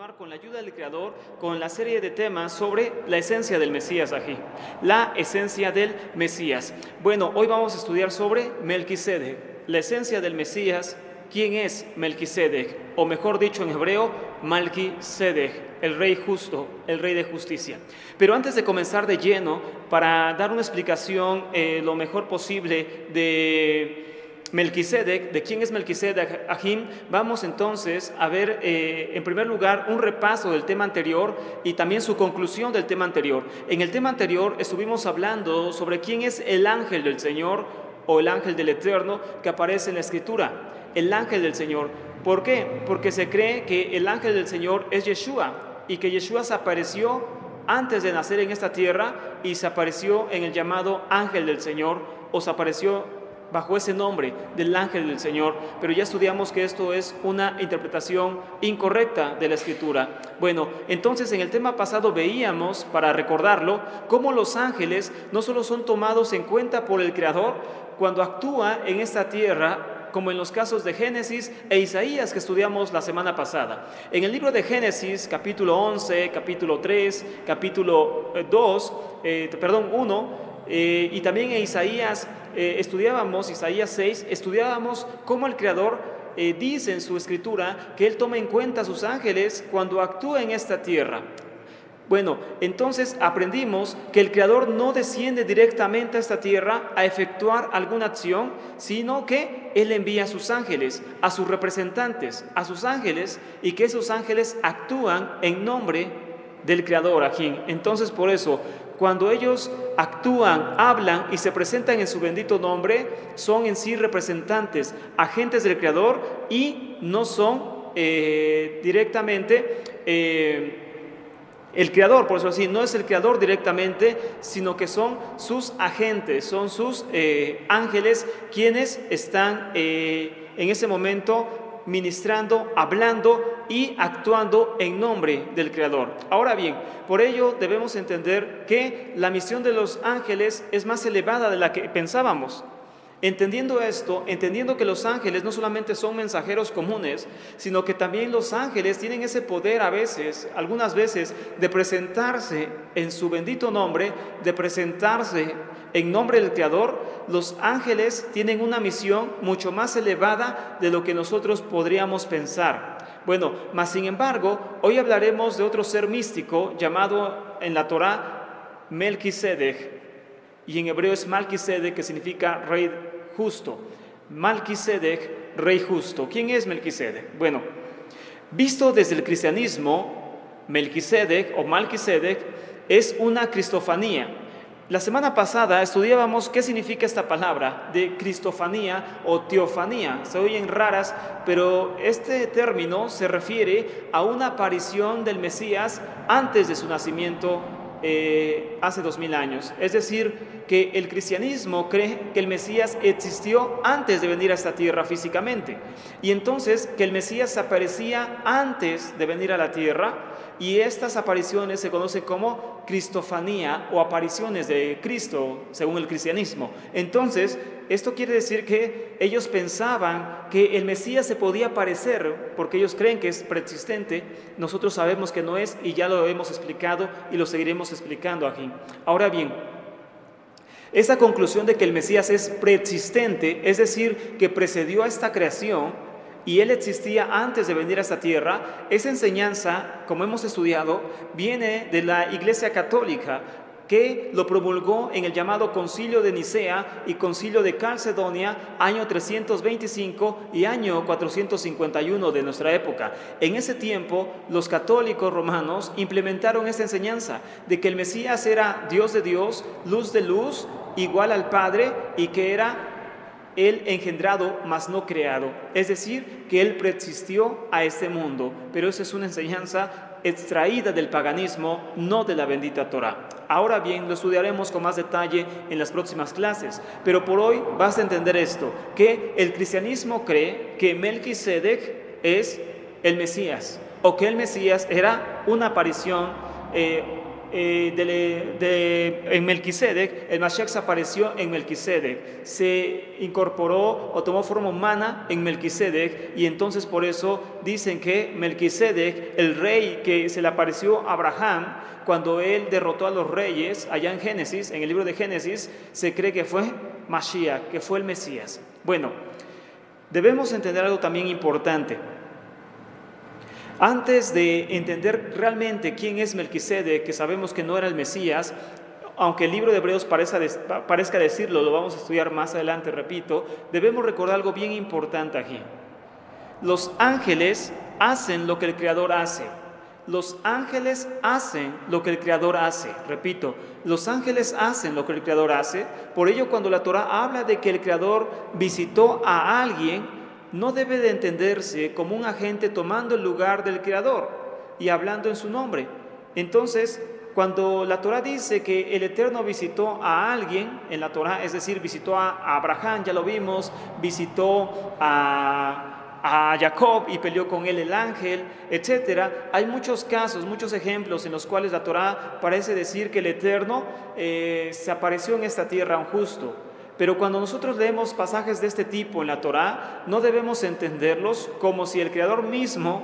continuar con la ayuda del Creador con la serie de temas sobre la esencia del Mesías aquí, la esencia del Mesías. Bueno, hoy vamos a estudiar sobre Melquisedec, la esencia del Mesías. ¿Quién es Melquisedec? O mejor dicho en hebreo, Malquisedec, el rey justo, el rey de justicia. Pero antes de comenzar de lleno, para dar una explicación lo mejor posible de Melquisedec, de quién es Melquisedec Ahim, vamos entonces a ver en primer lugar un repaso del tema anterior y también su conclusión del tema anterior. En el tema anterior estuvimos hablando sobre quién es el ángel del Señor o el ángel del Eterno que aparece en la Escritura, el ángel del Señor. ¿Por qué? Porque se cree que el ángel del Señor es Yeshua y que Yeshua se apareció antes de nacer en esta tierra y se apareció en el llamado ángel del Señor o se apareció bajo ese nombre del ángel del Señor, pero ya estudiamos que esto es una interpretación incorrecta de la Escritura. Bueno, entonces en el tema pasado veíamos, para recordarlo, cómo los ángeles no solo son tomados en cuenta por el Creador cuando actúa en esta tierra, como en los casos de Génesis e Isaías que estudiamos la semana pasada. En el libro de Génesis, capítulo 11, capítulo 3, capítulo 1, y también en Isaías estudiábamos, Isaías 6, estudiábamos cómo el Creador dice en su Escritura que Él toma en cuenta a sus ángeles cuando actúa en esta tierra. Bueno, entonces aprendimos que el Creador no desciende directamente a esta tierra a efectuar alguna acción, sino que Él envía a sus ángeles, a sus representantes, a sus ángeles, y que esos ángeles actúan en nombre del Creador aquí. Entonces, por eso, cuando ellos actúan, hablan y se presentan en su bendito nombre, son en sí representantes, agentes del Creador, y no son directamente el Creador, por eso así, no es el Creador directamente, sino que son sus agentes, son sus ángeles quienes están en ese momento ministrando, hablando y actuando en nombre del Creador. Ahora bien, por ello debemos entender que la misión de los ángeles es más elevada de la que pensábamos. Entendiendo esto, entendiendo que los ángeles no solamente son mensajeros comunes, sino que también los ángeles tienen ese poder a veces, algunas veces, de presentarse en su bendito nombre, de presentarse en nombre del Creador. Los ángeles tienen una misión mucho más elevada de lo que nosotros podríamos pensar. Bueno, mas sin embargo, hoy hablaremos de otro ser místico llamado en la Torá Melquisedec, y en hebreo es Malquisedec, que significa rey justo. Malquisedec, rey justo. ¿Quién es Melquisedec? Bueno, visto desde el cristianismo, Melquisedec o Malquisedec es una cristofanía. La semana pasada estudiábamos qué significa esta palabra de cristofanía o teofanía. Se oyen raras, pero este término se refiere a una aparición del Mesías antes de su nacimiento hace 2000 años. Es decir, que el cristianismo cree que el Mesías existió antes de venir a esta tierra físicamente. Y entonces que el Mesías aparecía antes de venir a la tierra, y estas apariciones se conocen como cristofanía o apariciones de Cristo según el cristianismo. Entonces, esto quiere decir que ellos pensaban que el Mesías se podía aparecer porque ellos creen que es preexistente. Nosotros sabemos que no es, y ya lo hemos explicado y lo seguiremos explicando aquí. Ahora bien, esa conclusión de que el Mesías es preexistente, es decir, que precedió a esta creación y Él existía antes de venir a esta tierra, esa enseñanza, como hemos estudiado, viene de la Iglesia Católica, que lo promulgó en el llamado Concilio de Nicea y Concilio de Calcedonia, año 325 y año 451 de nuestra época. En ese tiempo, los católicos romanos implementaron esta enseñanza de que el Mesías era Dios de Dios, luz de luz, igual al Padre, y que era Él engendrado, mas no creado. Es decir, que Él preexistió a este mundo. Pero esa es una enseñanza extraída del paganismo, no de la bendita Torá. Ahora bien, lo estudiaremos con más detalle en las próximas clases, pero por hoy vas a entender esto, que el cristianismo cree que Melquisedec es el Mesías, o que el Mesías era una aparición en Melquisedec, el Mashiach se apareció en Melquisedec, se incorporó o tomó forma humana en Melquisedec, y entonces por eso dicen que Melquisedec, el rey que se le apareció a Abraham cuando él derrotó a los reyes, allá en Génesis, en el libro de Génesis, se cree que fue Mashiach, que fue el Mesías. Bueno, debemos entender algo también importante. Antes de entender realmente quién es Melquisedec, que sabemos que no era el Mesías, aunque el libro de Hebreos parezca decirlo, lo vamos a estudiar más adelante, repito, debemos recordar algo bien importante aquí. Los ángeles hacen lo que el Creador hace. Los ángeles hacen lo que el Creador hace. Repito, los ángeles hacen lo que el Creador hace. Por ello, cuando la Torá habla de que el Creador visitó a alguien, no debe de entenderse como un agente tomando el lugar del Creador y hablando en su nombre. Entonces, cuando la Torá dice que el Eterno visitó a alguien en la Torá, es decir, visitó a Abraham, ya lo vimos, visitó a Jacob y peleó con él el ángel, etcétera. Hay muchos casos, muchos ejemplos en los cuales la Torá parece decir que el Eterno se apareció en esta tierra a un justo. Pero cuando nosotros leemos pasajes de este tipo en la Torá, no debemos entenderlos como si el Creador mismo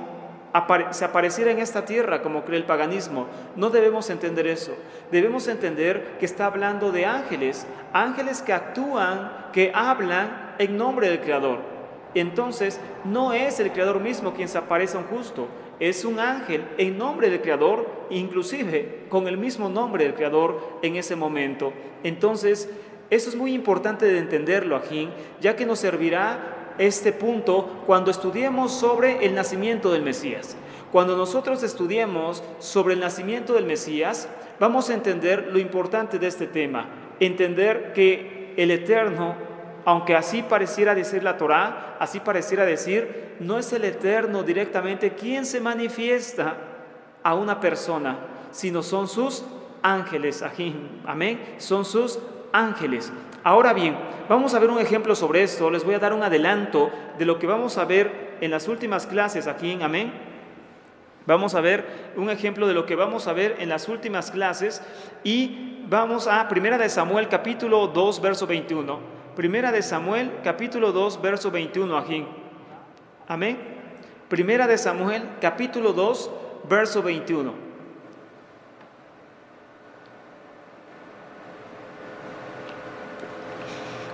se apareciera en esta tierra, como cree el paganismo. No debemos entender eso. Debemos entender que está hablando de ángeles, ángeles que actúan, que hablan en nombre del Creador. Entonces, no es el Creador mismo quien se aparece a un justo, es un ángel en nombre del Creador, inclusive con el mismo nombre del Creador en ese momento. Entonces, eso es muy importante de entenderlo aquí, ya que nos servirá este punto cuando estudiemos sobre el nacimiento del Mesías. Cuando nosotros estudiemos sobre el nacimiento del Mesías, vamos a entender lo importante de este tema, entender que el Eterno, aunque así pareciera decir la Torá, así pareciera decir, no es el Eterno directamente quien se manifiesta a una persona, sino son sus ángeles, amén, son sus ángeles. Ahora bien, vamos a ver un ejemplo sobre esto. Les voy a dar un adelanto de lo que vamos a ver en las últimas clases aquí, amén. Vamos a ver un ejemplo de lo que vamos a ver en las últimas clases y vamos a Primera de Samuel capítulo 2 verso 21. Primera de Samuel capítulo 2 verso 21 aquí, amén. Primera de Samuel capítulo 2 verso 21.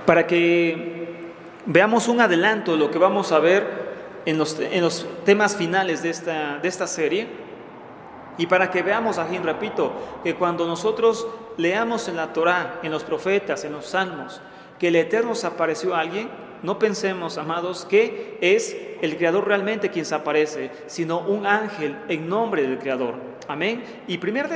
Para que veamos un adelanto de lo que vamos a ver en los temas finales de esta serie, y para que veamos aquí, repito, que cuando nosotros leamos en la Torá, en los profetas, en los salmos, que el Eterno se apareció a alguien, no pensemos, amados, que es el Creador realmente quien se aparece, sino un ángel en nombre del Creador. Amén. Y primer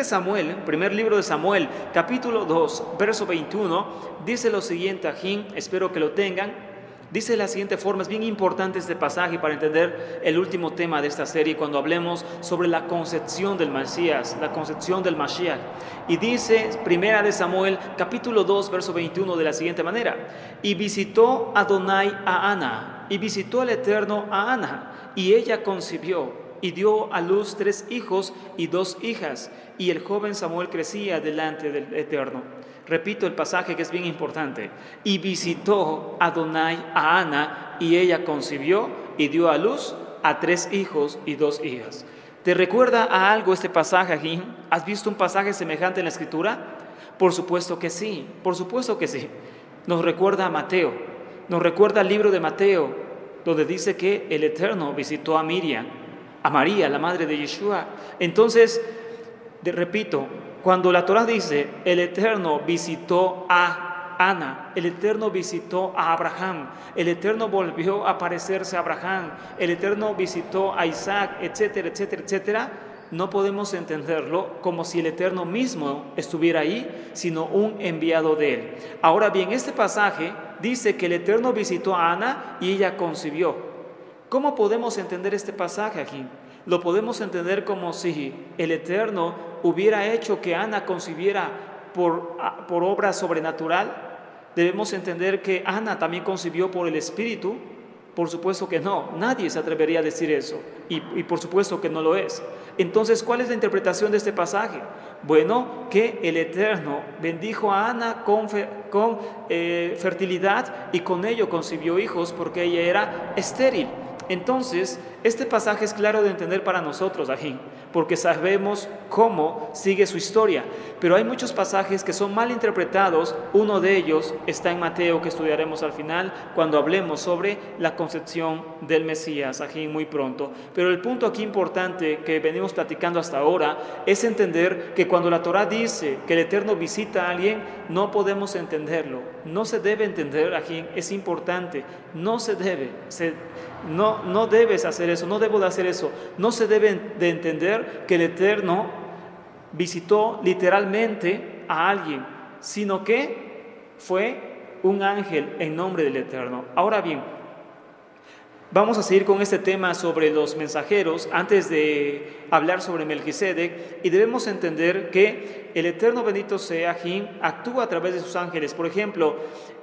libro de Samuel, capítulo 2, verso 21, dice lo siguiente aquí, espero que lo tengan. Dice de la siguiente forma, es bien importante este pasaje para entender el último tema de esta serie cuando hablemos sobre la concepción del Mesías, la concepción del Mashiach. Y dice, primera de Samuel, capítulo 2, verso 21, de la siguiente manera: y visitó Adonai a Ana, y visitó el Eterno a Ana, y ella concibió, y dio a luz 3 hijos y 2 hijas, y el joven Samuel crecía delante del Eterno. Repito el pasaje que es bien importante. Y visitó Adonai a Ana, y ella concibió y dio a luz a 3 hijos y 2 hijas. ¿Te recuerda a algo este pasaje aquí? ¿Has visto un pasaje semejante en la Escritura? Por supuesto que sí, por supuesto que sí. Nos recuerda a Mateo, nos recuerda al libro de Mateo, donde dice que el Eterno visitó a Miriam, a María, la madre de Yeshua. Entonces, repito, cuando la Torá dice, el Eterno visitó a Ana, el Eterno visitó a Abraham, el Eterno volvió a aparecerse a Abraham, el Eterno visitó a Isaac, etcétera, etcétera, etcétera, no podemos entenderlo como si el Eterno mismo estuviera ahí, sino un enviado de él. Ahora bien, este pasaje dice que el Eterno visitó a Ana y ella concibió. ¿Cómo podemos entender este pasaje aquí? Lo podemos entender como si el Eterno hubiera hecho que Ana concibiera por obra sobrenatural. Debemos entender que Ana también concibió por el Espíritu. Por supuesto que no, nadie se atrevería a decir eso, y por supuesto que no lo es. Entonces, ¿cuál es la interpretación de este pasaje? Bueno, que el Eterno bendijo a Ana con fertilidad y con ello concibió hijos porque ella era estéril. Entonces, este pasaje es claro de entender para nosotros, Ajín, porque sabemos cómo sigue su historia. Pero hay muchos pasajes que son mal interpretados. Uno de ellos está en Mateo, que estudiaremos al final, cuando hablemos sobre la concepción del Mesías, Ajín, muy pronto. Pero el punto aquí importante que venimos platicando hasta ahora es entender que cuando la Torá dice que el Eterno visita a alguien, no podemos entenderlo. No se debe entender, Ajín, es importante. No se debe. No debes hacer eso, no debo de hacer eso. No se debe de entender que el Eterno visitó literalmente a alguien, sino que fue un ángel en nombre del Eterno. Ahora bien, vamos a seguir con este tema sobre los mensajeros antes de hablar sobre Melquisedec, y debemos entender que el Eterno, bendito sea Jim, actúa a través de sus ángeles. Por ejemplo,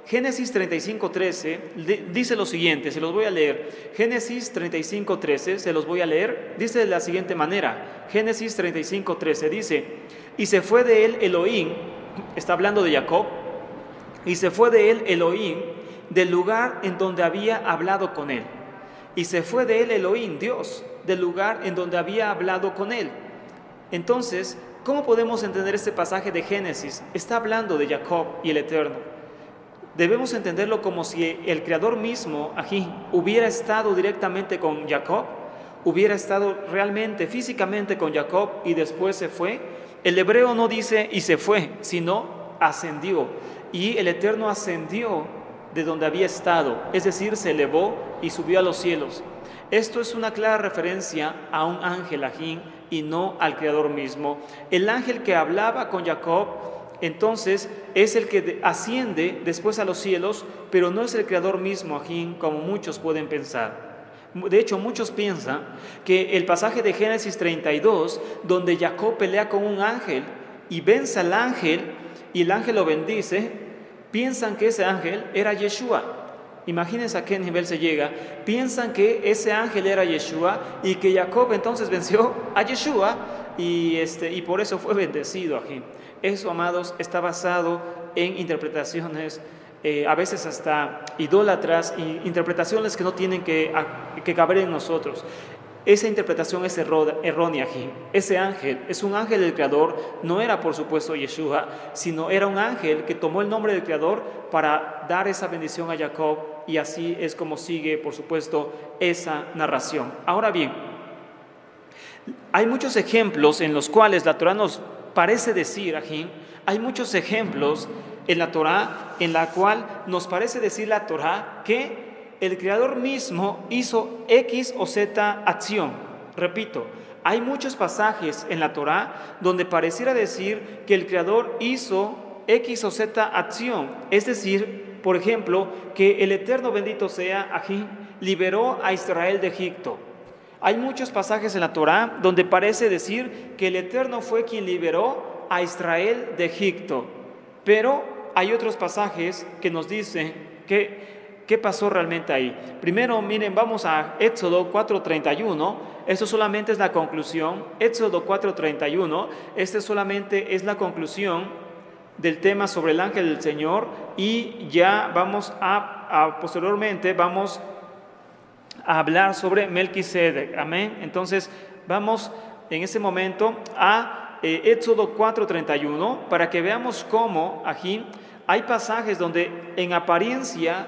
Génesis 35:13 dice lo siguiente, se los voy a leer. Génesis 35:13, se los voy a leer, dice de la siguiente manera. Génesis 35:13 dice: y se fue de él Elohim, está hablando de Jacob, y se fue de él Elohim del lugar en donde había hablado con él. Y se fue de él Elohim, Dios, del lugar en donde había hablado con él. Entonces, ¿cómo podemos entender este pasaje de Génesis? Está hablando de Jacob y el Eterno. Debemos entenderlo como si el Creador mismo aquí hubiera estado directamente con Jacob, hubiera estado realmente, físicamente con Jacob y después se fue. El hebreo no dice y se fue, sino ascendió. Y el Eterno ascendió de donde había estado, es decir, se elevó y subió a los cielos. Esto es una clara referencia a un ángel Ajín y no al Creador mismo. El ángel que hablaba con Jacob, entonces, es el que asciende después a los cielos, pero no es el Creador mismo Ajín, como muchos pueden pensar. De hecho, muchos piensan que el pasaje de Génesis 32, donde Jacob pelea con un ángel y vence al ángel y el ángel lo bendice, piensan que ese ángel era Yeshua. Imagínense a qué nivel se llega. Piensan que ese ángel era Yeshua y que Jacob entonces venció a Yeshua y por eso fue bendecido aquí. Eso, amados, está basado en interpretaciones a veces hasta idólatras, y interpretaciones que no tienen que caber en nosotros. Esa interpretación es errónea aquí. Ese ángel es un ángel del Creador, no era por supuesto Yeshua, sino era un ángel que tomó el nombre del Creador para dar esa bendición a Jacob, y así es como sigue, por supuesto, esa narración. Ahora bien, hay muchos ejemplos en los cuales la Torá nos parece decir, Ajín, hay muchos ejemplos en la Torá en la cual nos parece decir la Torá que el Creador mismo hizo X o Z acción. Repito, hay muchos pasajes en la Torá donde pareciera decir que el Creador hizo X o Z acción. Es decir, por ejemplo, que el Eterno, bendito sea Ajín, liberó a Israel de Egipto. Hay muchos pasajes en la Torá donde parece decir que el Eterno fue quien liberó a Israel de Egipto, pero hay otros pasajes que nos dicen qué pasó realmente ahí. Primero, miren, vamos a Éxodo 4:31. Esto solamente es la conclusión. Éxodo 4:31, este solamente es la conclusión del tema sobre el ángel del Señor, y ya vamos posteriormente vamos a hablar sobre Melquisedec. Amén. Entonces vamos en ese momento a Éxodo 4:31 para que veamos cómo aquí hay pasajes donde en apariencia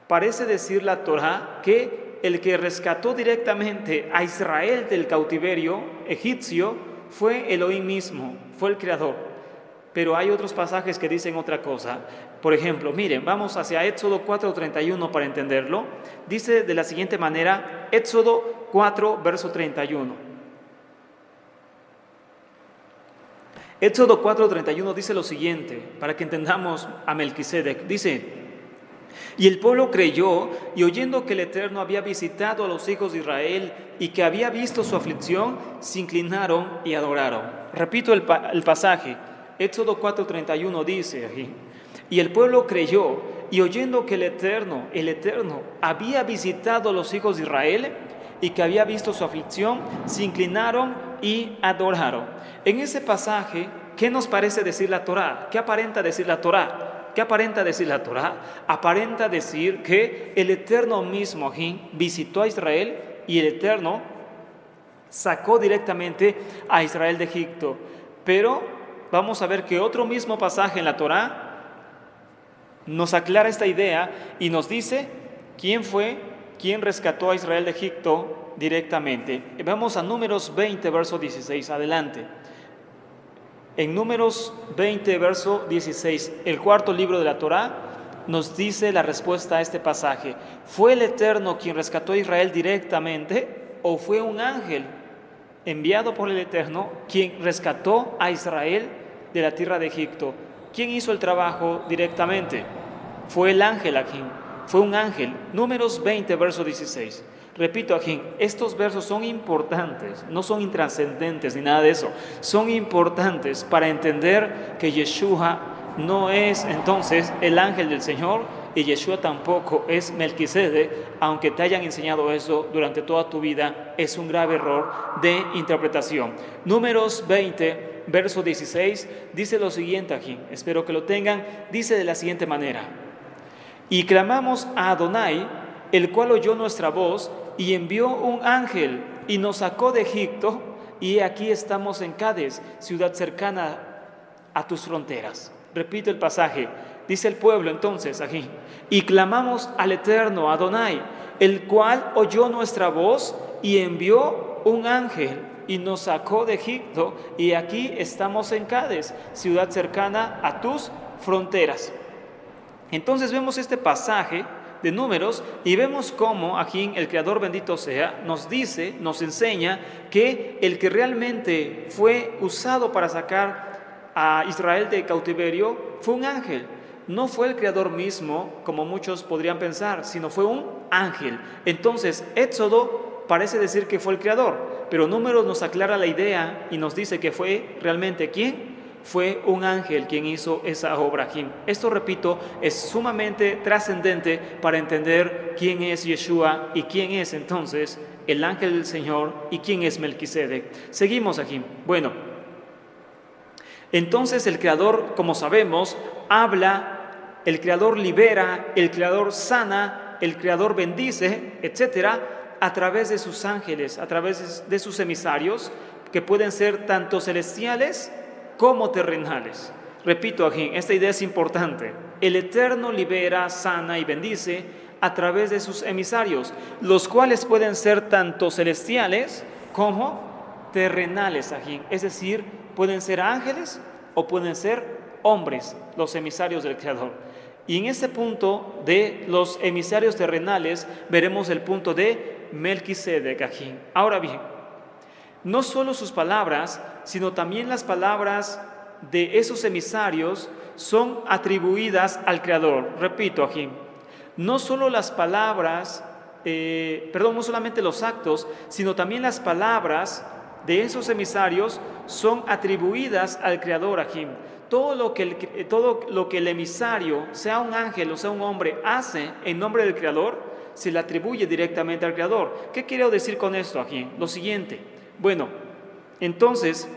parece decir la Torá que el que rescató directamente a Israel del cautiverio egipcio fue Elohim mismo, fue el Creador. Pero hay otros pasajes que dicen otra cosa. Por ejemplo, miren, vamos hacia Éxodo 4:31 para entenderlo. Dice de la siguiente manera, Éxodo 4, verso 31. Éxodo 4:31 dice lo siguiente, para que entendamos a Melquisedec. Dice: y el pueblo creyó, y oyendo que el Eterno había visitado a los hijos de Israel y que había visto su aflicción, se inclinaron y adoraron. Repito el pasaje. Éxodo 4:31 dice aquí: y el pueblo creyó, y oyendo que el Eterno había visitado a los hijos de Israel y que había visto su aflicción, se inclinaron y adoraron. En ese pasaje, ¿qué nos parece decir la Torá? ¿Qué aparenta decir la Torá? ¿Qué aparenta decir la Torá? Aparenta decir que el Eterno mismo visitó a Israel y el Eterno sacó directamente a Israel de Egipto. Pero vamos a ver que otro mismo pasaje en la Torá nos aclara esta idea y nos dice quién fue quien rescató a Israel de Egipto directamente. Vamos a Números 20, verso 16, adelante. En Números 20, verso 16, el cuarto libro de la Torá, nos dice la respuesta a este pasaje. ¿Fue el Eterno quien rescató a Israel directamente o fue un ángel enviado por el Eterno quien rescató a Israel de la tierra de Egipto? ¿Quién hizo el trabajo directamente? Fue el ángel aquí, fue un ángel. Números 20, verso 16. Repito aquí, estos versos son importantes, no son intrascendentes ni nada de eso. Son importantes para entender que Yeshua no es entonces el ángel del Señor y Yeshua tampoco es Melquisedec, aunque te hayan enseñado eso durante toda tu vida. Es un grave error de interpretación. Números 20, verso 16, dice lo siguiente aquí, espero que lo tengan, dice de la siguiente manera: y clamamos a Adonai, el cual oyó nuestra voz y envió un ángel y nos sacó de Egipto, y aquí estamos en Cades, ciudad cercana a tus fronteras. Repito el pasaje, dice el pueblo entonces aquí: y clamamos al Eterno, Adonai, el cual oyó nuestra voz y envió un ángel y nos sacó de Egipto, y aquí estamos en Cades, ciudad cercana a tus fronteras. Entonces vemos este pasaje de Números y vemos cómo aquí el Creador bendito sea nos dice, nos enseña que el que realmente fue usado para sacar a Israel de cautiverio fue un ángel. No fue el Creador mismo, como muchos podrían pensar, sino fue un ángel. Entonces, Éxodo parece decir que fue el Creador, pero Números nos aclara la idea y nos dice que fue realmente ¿quién? Fue un ángel quien hizo esa obra. Esto, repito, es sumamente trascendente para entender quién es Yeshua y quién es entonces el ángel del Señor y quién es Melquisedec. Seguimos aquí. Bueno, entonces el Creador, como sabemos, habla, el Creador libera, el Creador sana, el Creador bendice, etcétera, a través de sus ángeles, a través de sus emisarios, que pueden ser tanto celestiales como terrenales. Repito aquí, esta idea es importante. El Eterno libera, sana y bendice a través de sus emisarios, los cuales pueden ser tanto celestiales como terrenales aquí. Es decir, pueden ser ángeles o pueden ser hombres, los emisarios del Creador. Y en este punto de los emisarios terrenales veremos el punto de Melquisedec aquí. Ahora bien, no solo sus palabras, sino también las palabras de esos emisarios son atribuidas al Creador. Repito aquí, no solo las palabras, no solamente los actos, sino también las palabras de esos emisarios son atribuidas al Creador aquí. Todo lo que el emisario, sea un ángel o sea un hombre, hace en nombre del Creador, se le atribuye directamente al Creador. ¿Qué quiero decir con esto aquí? Lo siguiente. Bueno, entonces,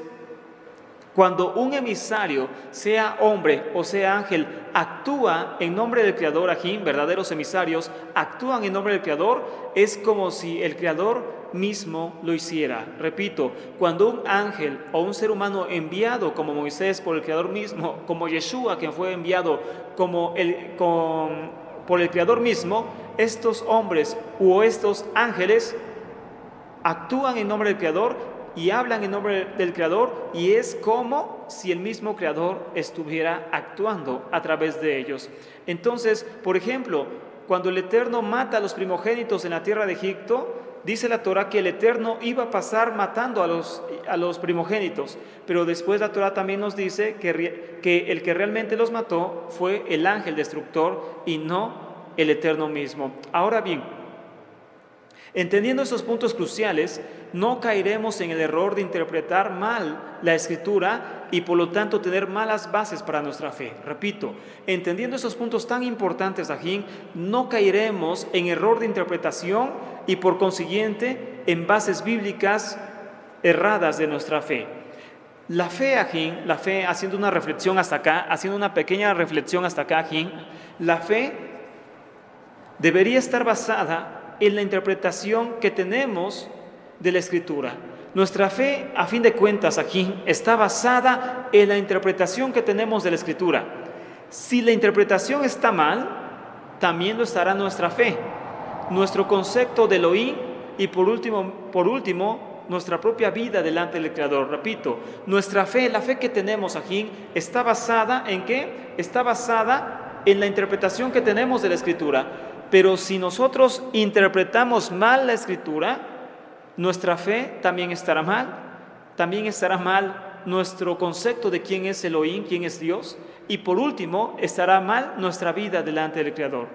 cuando un emisario, sea hombre o sea ángel, actúa en nombre del Creador aquí, verdaderos emisarios, actúan en nombre del Creador, es como si el Creador mismo lo hiciera. Repito, cuando un ángel o un ser humano enviado como Moisés por el Creador mismo, como Yeshua, quien fue enviado por el Creador mismo, estos hombres o estos ángeles actúan en nombre del Creador y hablan en nombre del Creador, y es como si el mismo Creador estuviera actuando a través de ellos. Entonces, por ejemplo, cuando el Eterno mata a los primogénitos en la tierra de Egipto, dice la Torá que el Eterno iba a pasar matando a los primogénitos, pero después la Torá también nos dice que el que realmente los mató fue el ángel destructor y no el Eterno mismo. Ahora bien, entendiendo estos puntos cruciales, no caeremos en el error de interpretar mal la Escritura y por lo tanto tener malas bases para nuestra fe. Repito, entendiendo esos puntos tan importantes aquí, no caeremos en error de interpretación y por consiguiente en bases bíblicas erradas de nuestra fe. La fe, Ajín, la fe, haciendo una reflexión hasta acá, haciendo una pequeña reflexión hasta acá, Ajín, la fe debería estar basada en la interpretación que tenemos de la Escritura. Nuestra fe, a fin de cuentas, Ajín, está basada en la interpretación que tenemos de la Escritura. Si la interpretación está mal, también lo estará nuestra fe, nuestro concepto de Elohim y por último, nuestra propia vida delante del Creador. Repito, nuestra fe, la fe que tenemos, Ajín, está basada ¿en qué? Está basada en la interpretación que tenemos de la Escritura. Pero si nosotros interpretamos mal la Escritura, nuestra fe también estará mal. También estará mal nuestro concepto de quién es Elohim, quién es Dios. Y por último, estará mal nuestra vida delante del Creador.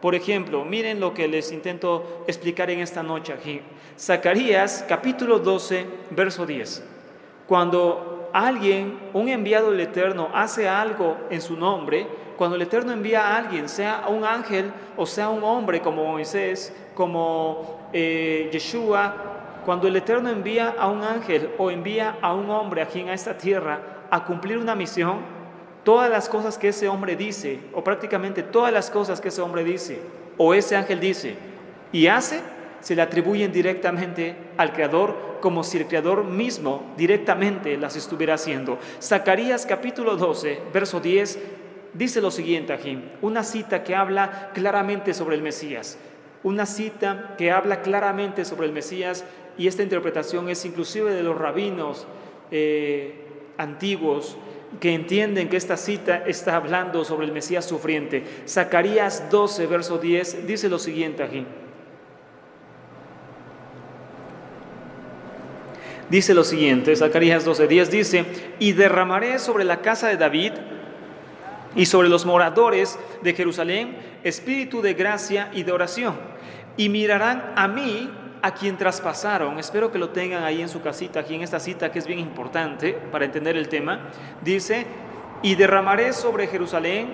Por ejemplo, miren lo que les intento explicar en esta noche aquí. Zacarías, capítulo 12, verso 10. Cuando alguien, un enviado del Eterno, hace algo en su nombre, cuando el Eterno envía a alguien, sea un ángel o sea un hombre como Moisés, como Yeshua, cuando el Eterno envía a un ángel o envía a un hombre aquí en esta tierra a cumplir una misión, todas las cosas que ese hombre dice, o prácticamente todas las cosas que ese hombre dice, o ese ángel dice y hace, se le atribuyen directamente al Creador, como si el Creador mismo directamente las estuviera haciendo. Zacarías capítulo 12, verso 10, dice lo siguiente aquí, una cita que habla claramente sobre el Mesías, una cita que habla claramente sobre el Mesías, y esta interpretación es inclusive de los rabinos antiguos, que entienden que esta cita está hablando sobre el Mesías sufriente. Zacarías 12, verso 10, dice lo siguiente aquí. Dice lo siguiente, Zacarías 12, 10 dice, y derramaré sobre la casa de David y sobre los moradores de Jerusalén espíritu de gracia y de oración, y mirarán a mí, a quien traspasaron. Espero que lo tengan ahí en su casita, aquí en esta cita que es bien importante para entender el tema. Dice, y derramaré sobre Jerusalén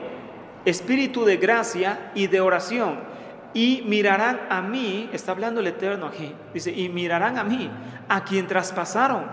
espíritu de gracia y de oración, y mirarán a mí, está hablando el Eterno aquí, dice, y mirarán a mí, a quien traspasaron.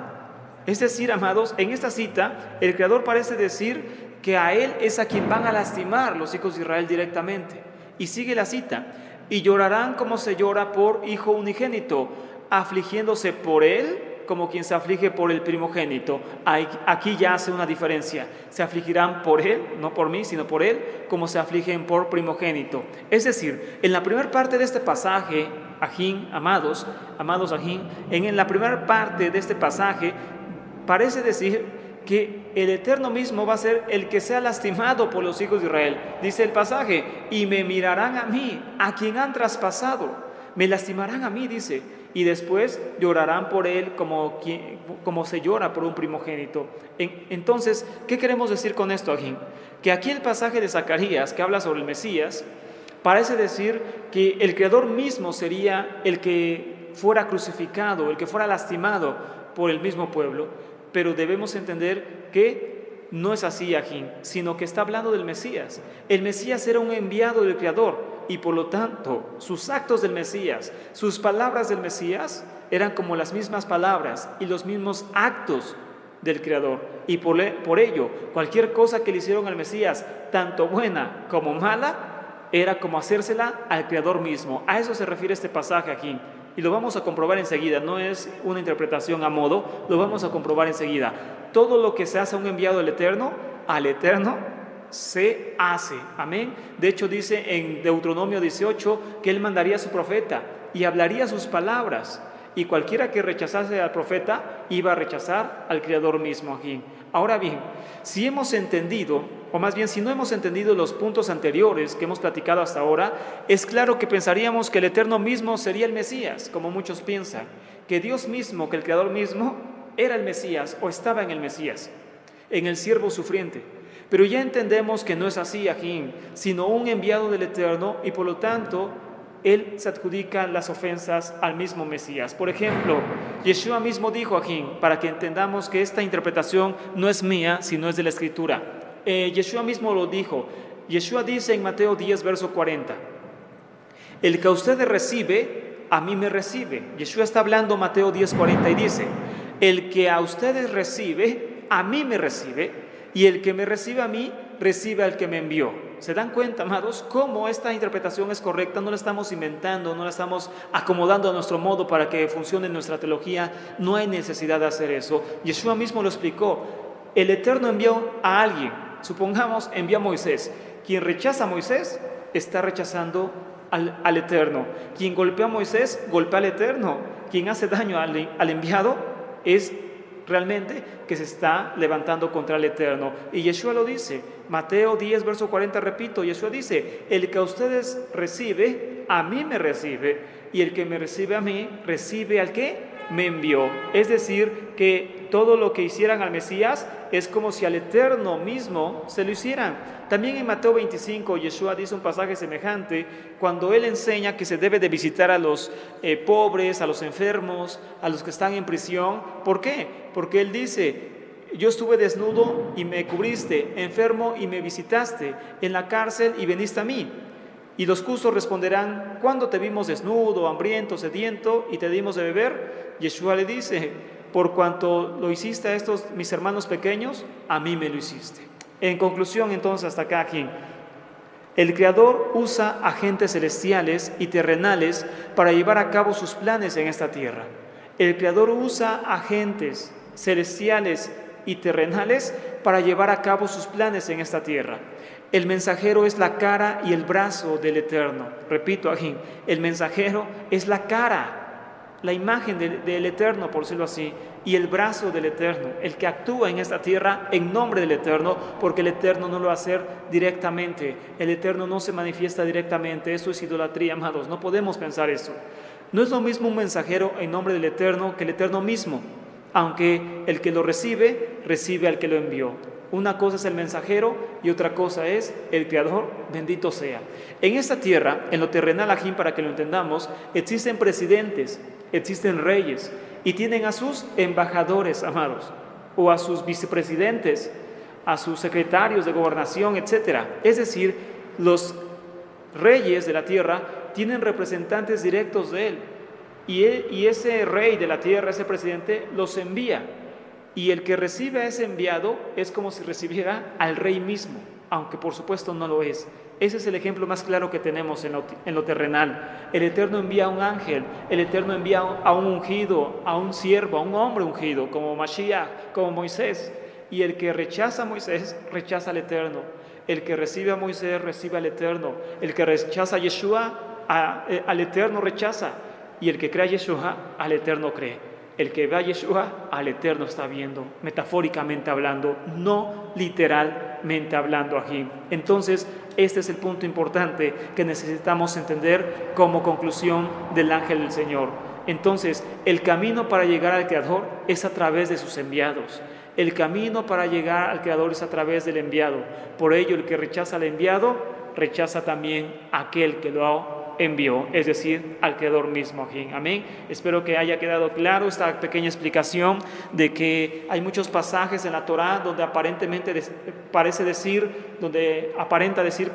Es decir, amados, en esta cita el Creador parece decir que a Él es a quien van a lastimar los hijos de Israel directamente. Y sigue la cita, y llorarán como se llora por hijo unigénito, afligiéndose por él como quien se aflige por el primogénito. Aquí ya hace una diferencia. Se afligirán por él, no por mí, sino por él, como se afligen por primogénito. Es decir, en la primera parte de este pasaje, Ajín, amados Ajín, en la primera parte de este pasaje parece decir que el Eterno mismo va a ser el que sea lastimado por los hijos de Israel. Dice el pasaje, y me mirarán a mí, a quien han traspasado, me lastimarán a mí, dice, y después llorarán por él como se llora por un primogénito. Entonces, ¿qué queremos decir con esto, Ajín? Que aquí el pasaje de Zacarías, que habla sobre el Mesías, parece decir que el Creador mismo sería el que fuera crucificado, el que fuera lastimado por el mismo pueblo. Pero debemos entender que no es así, Ajín, sino que está hablando del Mesías. El Mesías era un enviado del Creador y por lo tanto sus actos del Mesías, sus palabras del Mesías eran como las mismas palabras y los mismos actos del Creador. Y por ello, cualquier cosa que le hicieron al Mesías, tanto buena como mala, era como hacérsela al Creador mismo. A eso se refiere este pasaje aquí. Y lo vamos a comprobar enseguida, no es una interpretación a modo, lo vamos a comprobar enseguida. Todo lo que se hace a un enviado del Eterno, al Eterno se hace. Amén. De hecho dice en Deuteronomio 18 que Él mandaría a su profeta y hablaría sus palabras. Y cualquiera que rechazase al profeta iba a rechazar al Creador mismo aquí. Ahora bien, si hemos entendido, o más bien si no hemos entendido los puntos anteriores que hemos platicado hasta ahora, es claro que pensaríamos que el Eterno mismo sería el Mesías, como muchos piensan, que Dios mismo, que el Creador mismo era el Mesías o estaba en el Mesías, en el siervo sufriente. Pero ya entendemos que no es así, Ajín, sino un enviado del Eterno y por lo tanto Él se adjudica las ofensas al mismo Mesías. Por ejemplo, Yeshua mismo dijo, Ajín, para que entendamos que esta interpretación no es mía, sino es de la Escritura. Yeshua mismo lo dijo. Yeshua dice en Mateo 10, verso 40, el que a ustedes recibe, a mí me recibe. Yeshua está hablando Mateo 10:40 y dice, el que a ustedes recibe, a mí me recibe, y el que me recibe a mí, recibe al que me envió. ¿Se dan cuenta, amados, cómo esta interpretación es correcta? No la estamos inventando, no la estamos acomodando a nuestro modo para que funcione nuestra teología. No hay necesidad de hacer eso. Yeshua mismo lo explicó. El Eterno envió a alguien. Supongamos, envía a Moisés. Quien rechaza a Moisés está rechazando al Eterno. Quien golpea a Moisés, golpea al Eterno. Quien hace daño al enviado es realmente que se está levantando contra el Eterno. Y Yeshua lo dice, Mateo 10, verso 40, repito, Yeshua dice, el que a ustedes recibe, a mí me recibe, y el que me recibe a mí, recibe al que me envió. Es decir, que todo lo que hicieran al Mesías es como si al Eterno mismo se lo hicieran. También en Mateo 25, Yeshua dice un pasaje semejante cuando Él enseña que se debe de visitar a los pobres, a los enfermos, a los que están en prisión. ¿Por qué? Porque Él dice, yo estuve desnudo y me cubriste, enfermo y me visitaste, en la cárcel y veniste a mí. Y los justos responderán, ¿cuándo te vimos desnudo, hambriento, sediento y te dimos de beber? Yeshua le dice, por cuanto lo hiciste a estos mis hermanos pequeños, a mí me lo hiciste. En conclusión, entonces, hasta acá, aquí, el Creador usa agentes celestiales y terrenales para llevar a cabo sus planes en esta tierra. El Creador usa agentes celestiales y terrenales para llevar a cabo sus planes en esta tierra. El mensajero es la cara y el brazo del Eterno. Repito aquí, el mensajero es la cara, la imagen del Eterno, por decirlo así, y el brazo del Eterno, el que actúa en esta tierra en nombre del Eterno, porque el Eterno no lo va a hacer directamente. El Eterno no se manifiesta directamente. Eso es idolatría, amados. No podemos pensar eso. No es lo mismo un mensajero en nombre del Eterno que el Eterno mismo, aunque el que lo recibe, recibe al que lo envió. Una cosa es el mensajero y otra cosa es el Creador, bendito sea. En esta tierra, en lo terrenal aquí, para que lo entendamos, existen presidentes, existen reyes y tienen a sus embajadores, amados, o a sus vicepresidentes, a sus secretarios de gobernación, etc. Es decir, los reyes de la tierra tienen representantes directos de él y ese rey de la tierra, ese presidente, los envía. Y el que recibe a ese enviado es como si recibiera al rey mismo, aunque por supuesto no lo es. Ese es el ejemplo más claro que tenemos en lo terrenal. El Eterno envía a un ángel, el Eterno envía a un ungido, a un siervo, a un hombre ungido, como Mashiach, como Moisés. Y el que rechaza a Moisés, rechaza al Eterno. El que recibe a Moisés, recibe al Eterno. El que rechaza a Yeshua, al Eterno rechaza. Y el que cree a Yeshua, al Eterno cree. El que ve a Yeshua, al Eterno está viendo, metafóricamente hablando, no literalmente hablando aquí. Entonces, este es el punto importante que necesitamos entender como conclusión del ángel del Señor. Entonces, el camino para llegar al Creador es a través de sus enviados. El camino para llegar al Creador es a través del enviado. Por ello, el que rechaza al enviado, rechaza también a aquel que lo envió, es decir, al Creador mismo aquí. Amén. Espero que haya quedado claro esta pequeña explicación de que hay muchos pasajes en la Torá donde aparentemente donde aparenta decir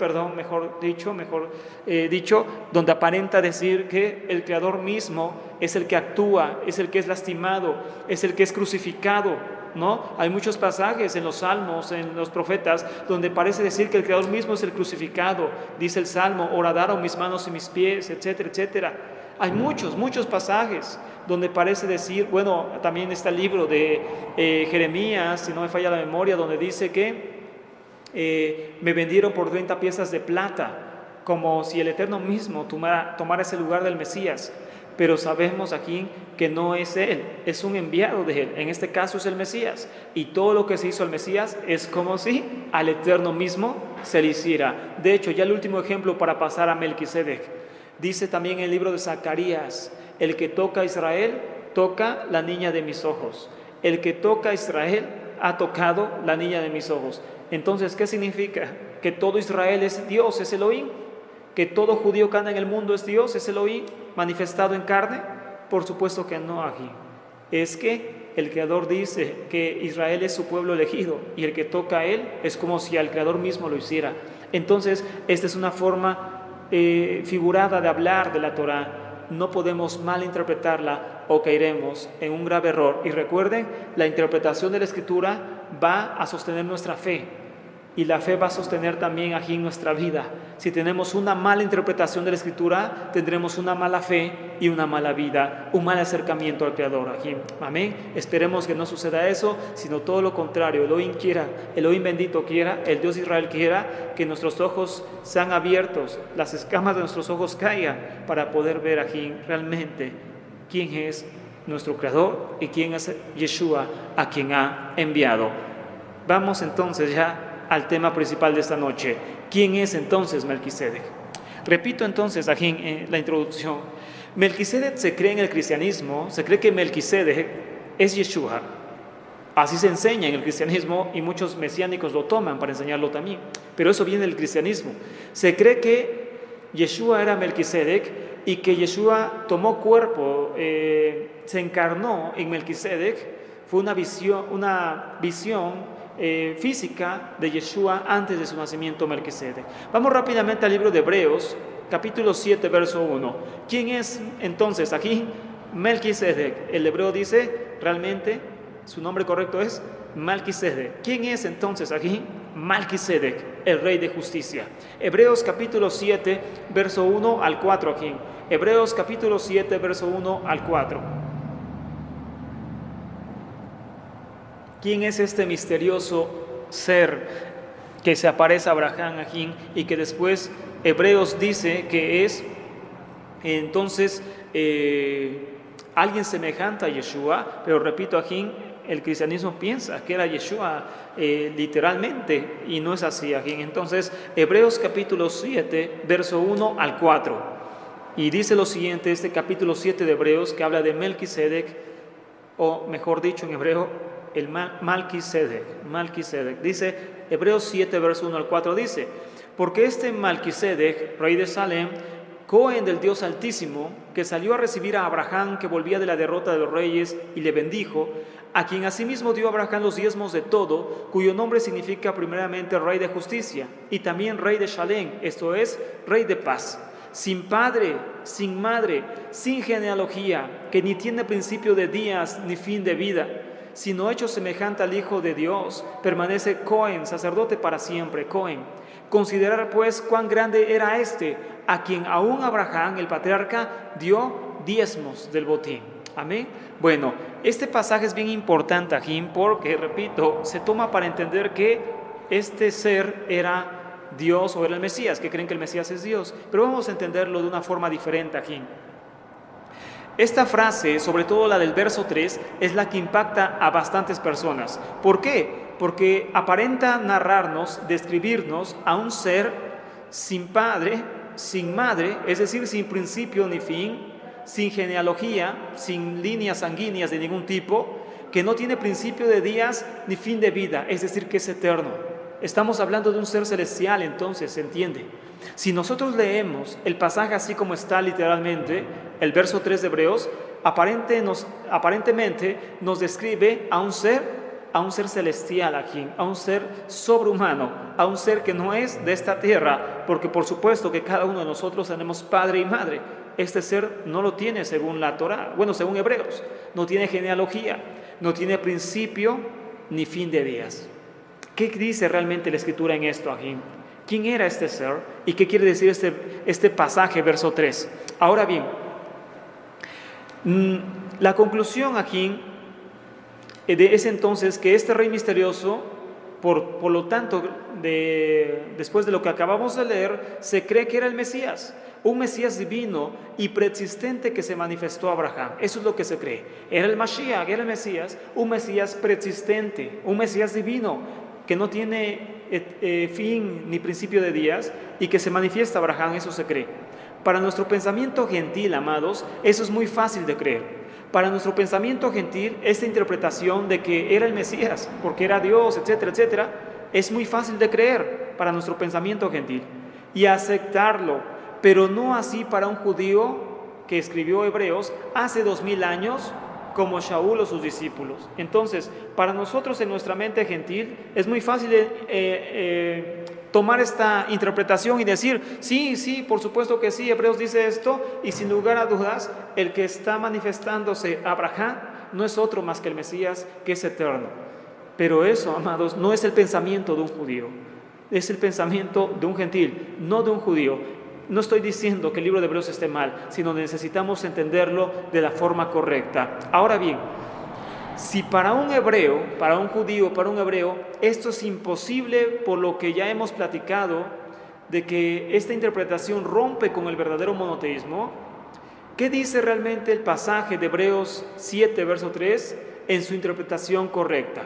que el Creador mismo es el que actúa, es el que es lastimado, es el que es crucificado, ¿no? Hay muchos pasajes en los salmos, en los profetas, donde parece decir que el Creador mismo es el crucificado. Dice el Salmo, horadaron mis manos y mis pies, etcétera, etcétera. Hay muchos pasajes donde parece decir, bueno, también está el libro de Jeremías, si no me falla la memoria, donde dice que me vendieron por 30 piezas de plata, como si el Eterno mismo tomara ese lugar del Mesías. Pero sabemos aquí que no es Él, es un enviado de Él. En este caso es el Mesías. Y todo lo que se hizo al Mesías es como si al Eterno mismo se le hiciera. De hecho, ya el último ejemplo para pasar a Melquisedec. Dice también en el libro de Zacarías, el que toca a Israel, toca la niña de mis ojos. El que toca a Israel, ha tocado la niña de mis ojos. Entonces, ¿qué significa? ¿Que todo Israel es Dios, es Elohim? ¿Que todo judío que anda en el mundo es Dios, es Elohim, manifestado en carne? Por supuesto que no aquí. Es que el Creador dice que Israel es su pueblo elegido y el que toca a Él es como si al Creador mismo lo hiciera. Entonces, esta es una forma figurada de hablar de la Torá. no podemos malinterpretarla o caeremos en un grave error. Y recuerden, la interpretación de la Escritura va a sostener nuestra fe. Y la fe va a sostener también aquí nuestra vida. Si tenemos una mala interpretación de la Escritura, tendremos una mala fe y una mala vida, un mal acercamiento al Creador aquí. Amén. Esperemos que no suceda eso, sino todo lo contrario. Elohim bendito quiera, el Dios de Israel quiera, que nuestros ojos sean abiertos, las escamas de nuestros ojos caigan para poder ver aquí realmente quién es nuestro Creador y quién es Yeshua a quien ha enviado. Vamos entonces ya al tema principal de esta noche. ¿Quién es entonces Melquisedec? Repito entonces aquí en la introducción. Melquisedec se cree en el cristianismo, se cree que Melquisedec es Yeshua. Así se enseña en el cristianismo y muchos mesiánicos lo toman para enseñarlo también. Pero eso viene del cristianismo. Se cree que Yeshua era Melquisedec y que Yeshua tomó cuerpo, se encarnó en Melquisedec. Fue una visión física de Yeshua antes de su nacimiento Melquisedec. Vamos rápidamente al libro de Hebreos, capítulo 7, verso 1. ¿Quién es entonces aquí Melquisedec? El hebreo dice, realmente, su nombre correcto es Melquisedec. ¿Quién es entonces aquí Melquisedec, el rey de justicia? Hebreos capítulo 7, verso 1 al 4 aquí. Hebreos capítulo 7, verso 1 al 4. ¿Quién es este misterioso ser que se aparece a Abraham aquí y que después Hebreos dice que es entonces alguien semejante a Yeshua? Pero repito, aquí el cristianismo piensa que era Yeshua literalmente y no es así aquí. Entonces, Hebreos capítulo 7, verso 1 al 4. Y dice lo siguiente, este capítulo 7 de Hebreos que habla de Melquisedec, o mejor dicho en hebreo, el Malquisedec. Dice, Hebreos 7, verso 1 al 4, dice, porque este Malquisedec, rey de Salem, Cohen del Dios Altísimo, que salió a recibir a Abraham, que volvía de la derrota de los reyes, y le bendijo, a quien asimismo dio a Abraham los diezmos de todo, cuyo nombre significa primeramente rey de justicia, y también rey de Shalem, esto es, rey de paz, sin padre, sin madre, sin genealogía, que ni tiene principio de días ni fin de vida, sino hecho semejante al Hijo de Dios, permanece Cohen, sacerdote para siempre, Cohen. Considerar pues cuán grande era este, a quien aún Abraham, el patriarca, dio diezmos del botín. Amén. Bueno, este pasaje es bien importante aquí porque, repito, se toma para entender que este ser era Dios o era el Mesías, que creen que el Mesías es Dios. Pero vamos a entenderlo de una forma diferente aquí. Esta frase, sobre todo la del verso 3, es la que impacta a bastantes personas. ¿Por qué? Porque aparenta narrarnos, describirnos a un ser sin padre, sin madre, es decir, sin principio ni fin, sin genealogía, sin líneas sanguíneas de ningún tipo, que no tiene principio de días ni fin de vida, es decir, que es eterno. Estamos hablando de un ser celestial, entonces, ¿se entiende? Si nosotros leemos el pasaje así como está literalmente, el verso 3 de Hebreos, aparentemente nos describe a un ser celestial aquí, a un ser sobrehumano, a un ser que no es de esta tierra, porque por supuesto que cada uno de nosotros tenemos padre y madre. Este ser no lo tiene según la Torá, según Hebreos, no tiene genealogía, no tiene principio ni fin de días. ¿Qué dice realmente la Escritura en esto aquí? ¿Quién era este ser? ¿Y qué quiere decir este pasaje, verso 3? Ahora bien, la conclusión aquí es entonces que este rey misterioso, por lo tanto, después de lo que acabamos de leer, se cree que era el Mesías, un Mesías divino y preexistente que se manifestó a Abraham. Eso es lo que se cree. Era el Mashiach, era el Mesías, un Mesías preexistente, un Mesías divino, que no tiene fin ni principio de días y que se manifiesta a Abraham, eso se cree. Para nuestro pensamiento gentil, amados, eso es muy fácil de creer. Para nuestro pensamiento gentil, esta interpretación de que era el Mesías, porque era Dios, etcétera, etcétera, es muy fácil de creer para nuestro pensamiento gentil y aceptarlo, pero no así para un judío que escribió Hebreos hace 2000 años como Shaul o sus discípulos. Entonces, para nosotros en nuestra mente gentil es muy fácil tomar esta interpretación y decir, sí, por supuesto que sí, Hebreos dice esto, y sin lugar a dudas, el que está manifestándose Abraham no es otro más que el Mesías, que es eterno. Pero eso, amados, no es el pensamiento de un judío, es el pensamiento de un gentil, no de un judío. No estoy diciendo que el libro de Hebreos esté mal, sino necesitamos entenderlo de la forma correcta. Ahora bien, si para un hebreo, para un judío, para un hebreo, esto es imposible por lo que ya hemos platicado, de que esta interpretación rompe con el verdadero monoteísmo, ¿qué dice realmente el pasaje de Hebreos 7, verso 3, en su interpretación correcta?